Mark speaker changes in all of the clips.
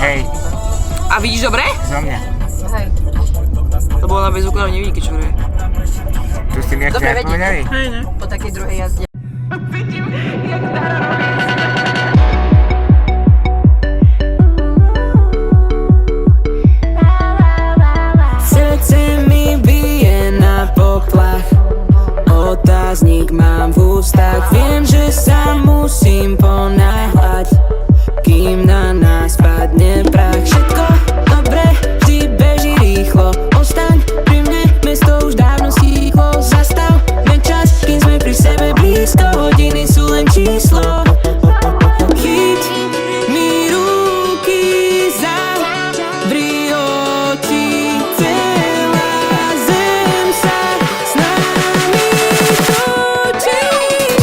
Speaker 1: Hej,
Speaker 2: A vidíš dobre?
Speaker 1: zo mňa.
Speaker 2: Hej. Lebo ona bez okuláru nevidí, keď čuruje.
Speaker 1: Tu si mi ešte
Speaker 2: Dobre, vedíš.
Speaker 1: nepovedali?
Speaker 2: Hej, ne? Po takej druhej jazde.
Speaker 3: Srdce mi bije na poplach, otáznik mám v ústach. Viem, že sa musím ponáhľať, kým na nás padne prach. Všetko dobre, vždy beží rýchlo. Ostaň pri mne, mesto už dávno stíchlo. Zastav len čas, kým sme pri sebe blízko. Hodiny sú len číslo. Chyť mi ruky, zavri oči, celá zem sa s nami točí.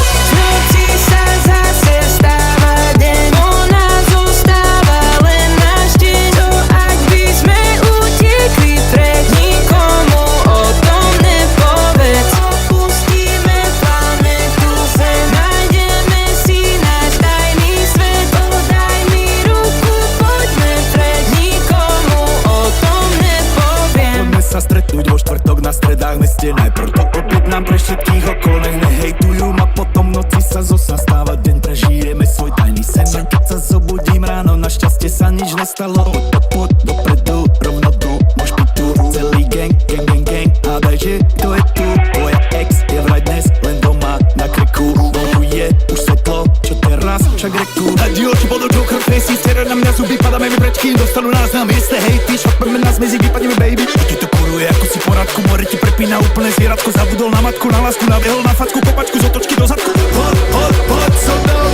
Speaker 3: V noci sa zase stáva deň, ona zostáva len náš deň. To ak by sme utekli pred nikomu, o tom nepovedz. Opustíme planetu Zem, nájdeme si náš tajný svet. Podaj mi ruku, poďme pred nikomu, o tom nepoviem.
Speaker 4: Poďme sa stretnúť vo štvrtok na stredách meste. Najprv to objednám pre všetkých okolo, nech nehejtujú ma. Potom v noci sa zasa stáva deň, prežijeme svoj tajný sen. A keď sa zobudím ráno, našťastie sa nič nestalo. Poď dopredu, rovno tu, môž byť tu. Celý gang, gang, gang, gang. Hádaj, že to je tu. Tvoja ex je vraj dnes len doma na kreku. Vonku je už svetlo, čo teraz však reku. Hadi oči pod očou, krv tresí, stiera na mňa zuby, padáme mi prečky, dostanú nás na mieste hejty, šlapeme nás medzi, vypadneme baby. Ty to kuruje, ako si poradku, more ti prepína úplne zvieratko. Zabudol na matku, na lásku, nabehol na facku, kopačku z otočky do zadku. Poď so mnou,